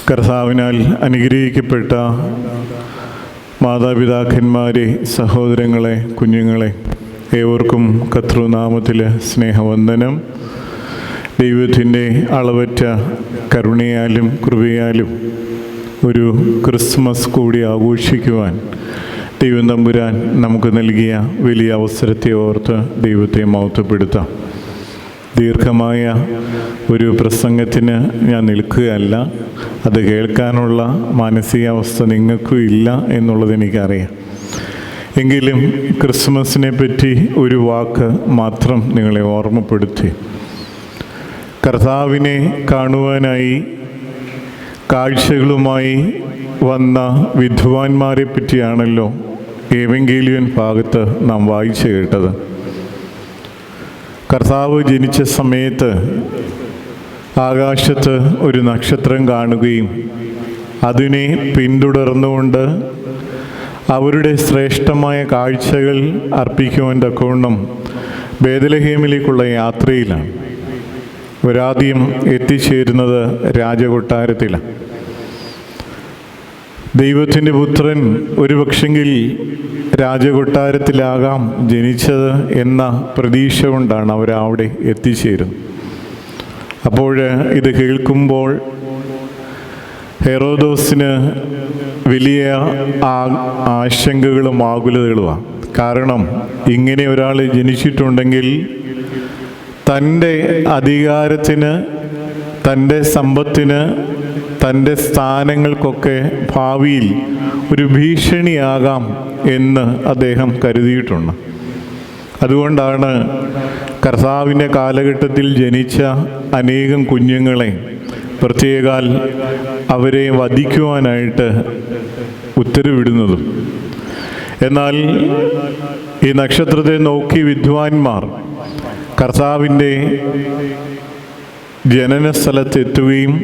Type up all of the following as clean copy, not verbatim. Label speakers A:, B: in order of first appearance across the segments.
A: കർത്താവിനാൽ അനുഗ്രഹിക്കപ്പെട്ട മാതാപിതാക്കന്മാരെ, സഹോദരങ്ങളെ, കുഞ്ഞുങ്ങളെ, ഏവർക്കും കർത്തൃനാമത്തിൽ സ്നേഹവന്ദനം. ദൈവത്തിൻ്റെ അളവറ്റ കരുണയാലും കൃപയാലും ഒരു ക്രിസ്മസ് കൂടി ആഘോഷിക്കുവാൻ ദൈവം തമ്പുരാൻ നമുക്ക് നൽകിയ വലിയ അവസരത്തെ ഓർത്ത് ദൈവത്തെ മഹത്വപ്പെടുത്താം. ദീർഘമായ ഒരു പ്രസംഗത്തിന് ഞാൻ നിൽക്കുകയല്ല. അത് കേൾക്കാനുള്ള മാനസികാവസ്ഥ നിങ്ങൾക്കും ഇല്ല എന്നുള്ളത് എനിക്കറിയാം. എങ്കിലും ക്രിസ്മസിനെ പറ്റി ഒരു വാക്ക് മാത്രം നിങ്ങളെ ഓർമ്മപ്പെടുത്തി. കർത്താവിനെ കാണുവാനായി കാഴ്ചകളുമായി വന്ന വിദ്വാൻമാരെ പറ്റിയാണല്ലോ ഏവങ്കേലിയൻ ഭാഗത്ത് നാം വായിച്ചു കേട്ടത്. കർത്താവ് ജനിച്ച സമയത്ത് ആകാശത്ത് ഒരു നക്ഷത്രം കാണുകയും അതിനെ പിന്തുടർന്നുകൊണ്ട് അവരുടെ ശ്രേഷ്ഠമായ കാഴ്ചകൾ അർപ്പിക്കുവാൻ തക്കവണ്ണം ബേത്ലഹേമിലേക്കുള്ള യാത്രയിലാണ്. ഒരാദ്യം എത്തിച്ചേരുന്നത് രാജകൊട്ടാരത്തിലാണ്. ദൈവത്തിൻ്റെ പുത്രൻ ഒരുപക്ഷെങ്കിൽ രാജകൊട്ടാരത്തിലാകാം ജനിച്ചത് എന്ന പ്രതീക്ഷ കൊണ്ടാണ് അവരവിടെ എത്തിച്ചേരുന്നത്. അപ്പോൾ ഇത് കേൾക്കുമ്പോൾ ഹെറോദോസിന് വലിയ ആശങ്കകളും ആകുലതകളുമാണ്. കാരണം ഇങ്ങനെ ഒരാൾ ജനിച്ചിട്ടുണ്ടെങ്കിൽ തൻ്റെ അധികാരത്തിന്, തൻ്റെ സമ്പത്തിന്, തൻ്റെ സ്ഥാനങ്ങൾക്കൊക്കെ ഭാവിയിൽ ഒരു ഭീഷണിയാകാം എന്ന് അദ്ദേഹം കരുതിയിട്ടുണ്ട്. അതുകൊണ്ടാണ് കർത്താവിൻ്റെ കാലഘട്ടത്തിൽ ജനിച്ച അനേകം കുഞ്ഞുങ്ങളെ പ്രത്യേകാൽ അവരെ വധിക്കുവാനായിട്ട് ഉത്തരവിടുന്നതും. എന്നാൽ ഈ നക്ഷത്രത്തെ നോക്കി വിദ്വാൻമാർ കർത്താവിൻ്റെ ജനന സ്ഥലത്തെത്തുകയും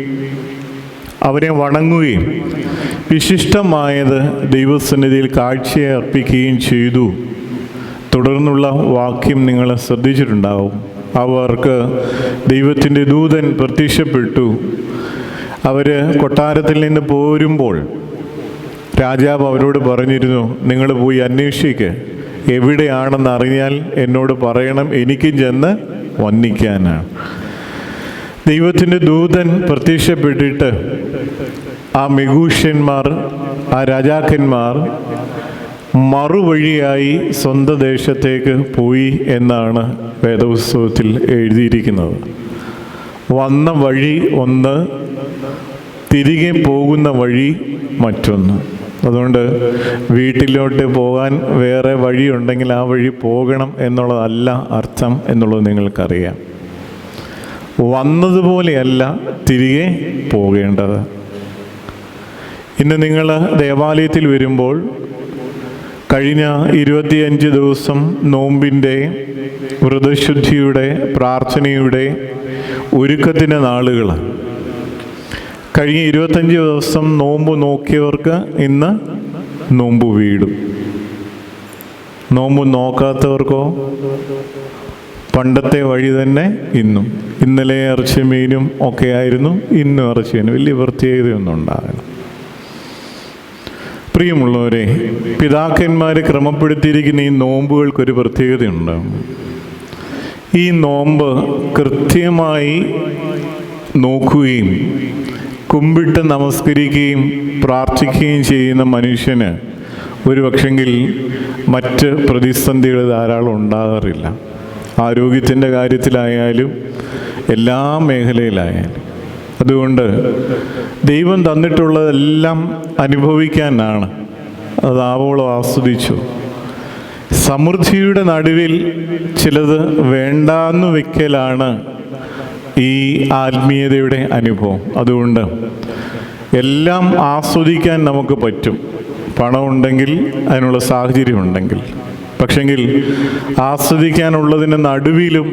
A: അവരെ വണങ്ങുകയും വിശിഷ്ടമായത് ദൈവസന്നിധിയിൽ കാഴ്ചയെ അർപ്പിക്കുകയും ചെയ്തു. തുടർന്നുള്ള വാക്യം നിങ്ങൾ ശ്രദ്ധിച്ചിട്ടുണ്ടാവും. അവർക്ക് ദൈവത്തിൻ്റെ ദൂതൻ പ്രത്യക്ഷപ്പെട്ടു. അവർ കൊട്ടാരത്തിൽ നിന്ന് പോരുമ്പോൾ രാജാവ് അവരോട് പറഞ്ഞിരുന്നു, നിങ്ങൾ പോയി അന്വേഷിക്ക്, എവിടെയാണെന്ന് അറിഞ്ഞാൽ എന്നോട് പറയണം, എനിക്കും ചെന്ന് വന്ദിക്കാനാണ്. ദൈവത്തിൻ്റെ ദൂതൻ പ്രത്യക്ഷപ്പെട്ടിട്ട് ആ മെഗൂഷ്യന്മാർ, ആ രാജാക്കന്മാർ മറുവഴിയായി സ്വന്തം ദേശത്തേക്ക് പോയി എന്നാണ് വേദപുസ്തകത്തിൽ എഴുതിയിരിക്കുന്നത്. വന്ന വഴി ഒന്ന്, തിരികെ പോകുന്ന വഴി മറ്റൊന്ന്. അതുകൊണ്ട് വീട്ടിലോട്ട് പോകാൻ വേറെ വഴിയുണ്ടെങ്കിൽ ആ വഴി പോകണം എന്നുള്ളതല്ല അർത്ഥം എന്നുള്ളത് നിങ്ങൾക്കറിയാം. വന്നതുപോലെയല്ല തിരികെ പോകേണ്ടത്. ഇന്ന് നിങ്ങൾ ദേവാലയത്തിൽ വരുമ്പോൾ കഴിഞ്ഞ 25 ദിവസം നോമ്പിൻ്റെ, വ്രതശുദ്ധിയുടെ, പ്രാർത്ഥനയുടെ ഒരുക്കത്തിൻ്റെ നാളുകൾ. കഴിഞ്ഞ 25 ദിവസം നോമ്പ് നോക്കിയവർക്ക് ഇന്ന് നോമ്പ് വീടും. നോമ്പ് നോക്കാത്തവർക്കോ പണ്ടത്തെ വഴി തന്നെ ഇന്നും. ഇന്നലെ ഇറച്ചി മീനും ഒക്കെ ആയിരുന്നു, ഇന്നും ഇറച്ചി മീനും. വലിയ പ്രത്യേകതയൊന്നും ഉണ്ടാകണം. പ്രിയമുള്ളവരെ, പിതാക്കന്മാർ ക്രമപ്പെടുത്തിയിരിക്കുന്ന ഈ നോമ്പുകൾക്കൊരു പ്രത്യേകതയുണ്ട്. ഈ നോമ്പ് കൃത്യമായി നോക്കുകയും കുമ്പിട്ട് നമസ്കരിക്കുകയും പ്രാർത്ഥിക്കുകയും ചെയ്യുന്ന മനുഷ്യന് ഒരു പക്ഷെങ്കിൽ മറ്റ് പ്രതിസന്ധികൾ ധാരാളം ഉണ്ടാകാറില്ല. ആരോഗ്യത്തിൻ്റെ കാര്യത്തിലായാലും എല്ലാ മേഖലയിലായാലും. അതുകൊണ്ട് ദൈവം തന്നിട്ടുള്ളതെല്ലാം അനുഭവിക്കാനാണ്. അത് ആവോളം ആസ്വദിച്ചു. സമൃദ്ധിയുടെ നടുവിൽ ചിലത് വേണ്ടാന്ന് വെക്കലാണ് ഈ ആത്മീയതയുടെ അനുഭവം. അതുകൊണ്ട് എല്ലാം ആസ്വദിക്കാൻ നമുക്ക് പറ്റും, പണമുണ്ടെങ്കിൽ, അതിനുള്ള സാഹചര്യം ഉണ്ടെങ്കിൽ. പക്ഷെങ്കിൽ ആസ്വദിക്കാനുള്ളതിന് നടുവിലും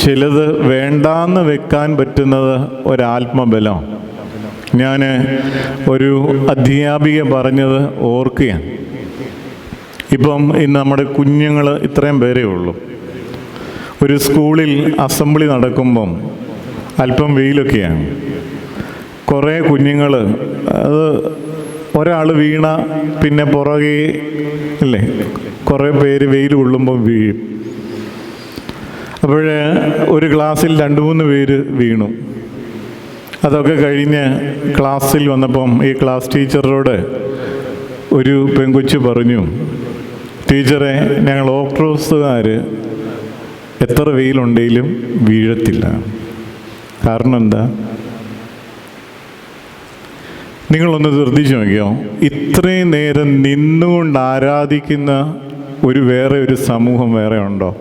A: ചിലത് വേണ്ടാന്ന് വെക്കാൻ പറ്റുന്നത് ഒരാത്മബലം. ഞാൻ ഒരു അധ്യാപിക പറഞ്ഞത് ഓർക്കുകയാണ്. ഇപ്പം ഇന്ന് നമ്മുടെ കുഞ്ഞുങ്ങൾ ഇത്രയും പേരേ ഉള്ളൂ. ഒരു സ്കൂളിൽ അസംബ്ലി നടക്കുമ്പം അല്പം വെയിലൊക്കെയാണ്. കുറേ കുഞ്ഞുങ്ങൾ അത് ഒരാൾ വീണ പിന്നെ പുറകെ അല്ലേ കുറേ പേര് വെയിൽ കൊള്ളുമ്പോൾ വീഴും. അപ്പോൾ ഒരു ക്ലാസ്സിൽ 2-3 പേര് വീണു. അതൊക്കെ കഴിഞ്ഞ് ക്ലാസ്സിൽ വന്നപ്പം ഈ ക്ലാസ് ടീച്ചറോട് ഒരു പെൺകൊച്ചു പറഞ്ഞു, ടീച്ചറെ, ഞങ്ങൾ ഓക്ട്രോസുകാർ എത്ര വെയിലുണ്ടെങ്കിലും വീഴത്തില്ല. കാരണം എന്താ? നിങ്ങളൊന്ന് ശ്രദ്ധിച്ചു നോക്കിയോ, ഇത്രയും നേരം നിന്നുകൊണ്ട് ആരാധിക്കുന്ന വേറെ ഒരു സമൂഹം വേറെ ഉണ്ടോ?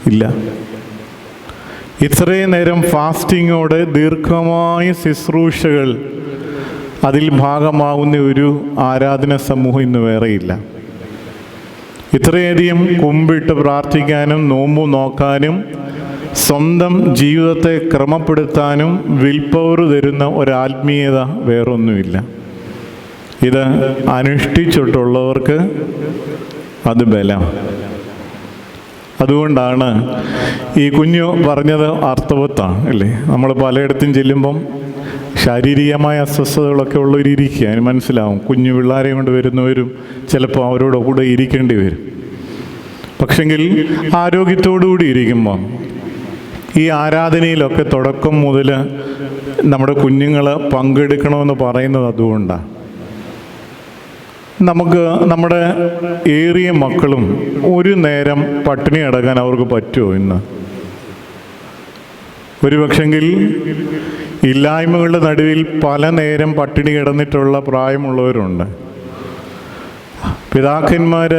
A: ഇല്ല. ഇത്രയും നേരം ഫാസ്റ്റിങ്ങോടെ ദീർഘമായ ശുശ്രൂഷകൾ അതിൽ ഭാഗമാവുന്ന ഒരു ആരാധന സമൂഹം ഇന്ന് വേറെയില്ല. ഇത്രയധികം കുമ്പിട്ട് പ്രാർത്ഥിക്കാനും നോമ്പ് നോക്കാനും സ്വന്തം ജീവിതത്തെ ക്രമപ്പെടുത്താനും വിൽപവർ തരുന്ന ഒരാത്മീയത വേറൊന്നുമില്ല. ഇത് അനുഷ്ഠിച്ചിട്ടുള്ളവർക്ക് അത് ബലം. അതുകൊണ്ടാണ് ഈ കുഞ്ഞു പറഞ്ഞത് അർത്ഥവത്താണ് അല്ലേ. നമ്മൾ പലയിടത്തും ചെല്ലുമ്പം ശാരീരികമായ അസ്വസ്ഥതകളൊക്കെ ഉള്ളവരിയ്ക്കുക, അതിന് മനസ്സിലാവും. കുഞ്ഞു പിള്ളേരെ കൊണ്ട് വരുന്നവരും ചിലപ്പോൾ അവരോട് കൂടെ ഇരിക്കേണ്ടി വരും. പക്ഷെങ്കിൽ ആരോഗ്യത്തോടുകൂടി ഇരിക്കുമ്പം ഈ ആരാധനയിലൊക്കെ തുടക്കം മുതൽ നമ്മുടെ കുഞ്ഞുങ്ങൾ പങ്കെടുക്കണമെന്ന് പറയുന്നത് അതുകൊണ്ടാണ്. നമുക്ക് നമ്മുടെ ഏറിയ മക്കളും ഒരു നേരം പട്ടിണി അടക്കാൻ അവർക്ക് പറ്റുമോ ഇന്ന്? ഒരു പക്ഷെങ്കിൽ ഇല്ലായ്മകളുടെ നടുവിൽ പല നേരം പട്ടിണി കിടന്നിട്ടുള്ള പ്രായമുള്ളവരുണ്ട്. പിതാക്കന്മാർ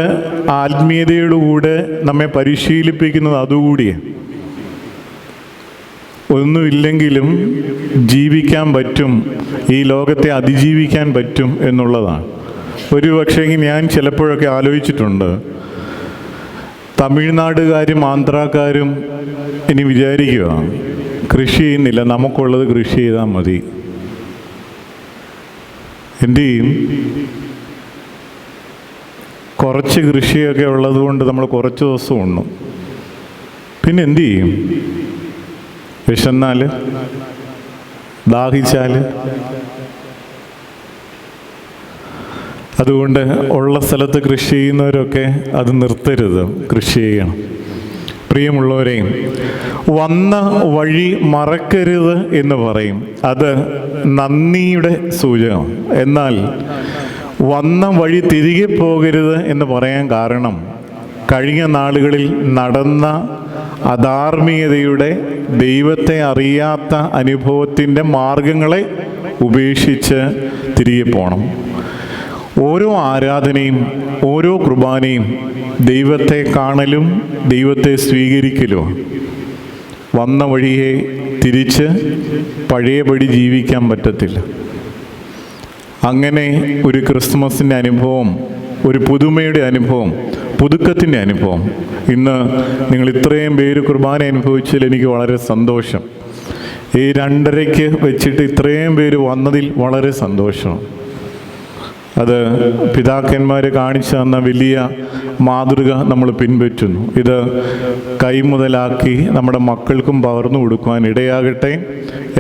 A: ആത്മീയതയോടുകൂടെ നമ്മെ പരിശീലിപ്പിക്കുന്നത് അതുകൂടിയാണ്. ഒന്നുമില്ലെങ്കിലും ജീവിക്കാൻ പറ്റും, ഈ ലോകത്തെ അതിജീവിക്കാൻ പറ്റും എന്നുള്ളതാണ്. ഒരു പക്ഷേ ഞാൻ ചിലപ്പോഴൊക്കെ ആലോചിച്ചിട്ടുണ്ട്, തമിഴ്നാടുകാരും ആന്ധ്രാക്കാരും ഇനി വിചാരിക്കുക കൃഷി ചെയ്യുന്നില്ല, നമുക്കുള്ളത് കൃഷി ചെയ്താൽ മതി. എന്തു ചെയ്യും? കുറച്ച് കൃഷിയൊക്കെ ഉള്ളത് കൊണ്ട് നമ്മൾ കുറച്ച് ദിവസം ഉണ്ണും. പിന്നെ എന്തു ചെയ്യും? വിശന്നാൽ, ദാഹിച്ചാൽ. അതുകൊണ്ട് ഉള്ള സ്ഥലത്ത് കൃഷി ചെയ്യുന്നവരൊക്കെ അത് നിർത്തരുത്, കൃഷി ചെയ്യണം. പ്രിയമുള്ളവരെയും, വന്ന വഴി മറക്കരുത് എന്ന് പറയും. അത് നന്ദിയുടെ സൂചകം. എന്നാൽ വന്ന വഴി തിരികെ പോകരുത് എന്ന് പറയാൻ കാരണം കഴിഞ്ഞ നാളുകളിൽ നടന്ന അധാർമികതയുടെ, ദൈവത്തെ അറിയാത്ത അനുഭവത്തിൻ്റെ മാർഗങ്ങളെ ഉപേക്ഷിച്ച് തിരികെ പോകണം. ഓരോ ആരാധനയും ഓരോ കുർബാനയും ദൈവത്തെ കാണലും ദൈവത്തെ സ്വീകരിക്കലും. വന്ന വഴിയെ തിരിച്ച് പഴയപടി ജീവിക്കാൻ പറ്റത്തില്ല. അങ്ങനെ ഒരു ക്രിസ്മസിൻ്റെ അനുഭവം, ഒരു പുതുമയുടെ അനുഭവം, പുതുക്കത്തിൻ്റെ അനുഭവം ഇന്ന് നിങ്ങൾ ഇത്രയും പേര് കുർബാന അനുഭവിച്ചതിൽ എനിക്ക് വളരെ സന്തോഷം. ഈ 2:30 വെച്ചിട്ട് ഇത്രയും പേര് വന്നതിൽ വളരെ സന്തോഷം. അത് പിതാക്കന്മാർ കാണിച്ചു തന്ന വലിയ മാതൃക നമ്മൾ പിൻപറ്റുന്നു. ഇത് കൈമുതലാക്കി നമ്മുടെ മക്കൾക്കും പകർന്നു കൊടുക്കുവാൻ ഇടയാകട്ടെ.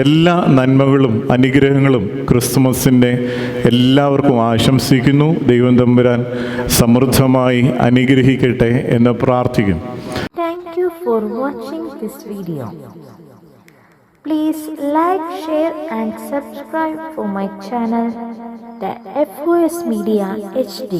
A: എല്ലാ നന്മകളും അനുഗ്രഹങ്ങളും ക്രിസ്മസിൻ്റെ എല്ലാവർക്കും ആശംസിക്കുന്നു. ദൈവം തമ്പുരാൻ സമൃദ്ധമായി അനുഗ്രഹിക്കട്ടെ എന്ന് പ്രാർത്ഥിക്കുന്നു.
B: Thank you for watching this video. Please like, share and subscribe for my channel, the FOS Media HD.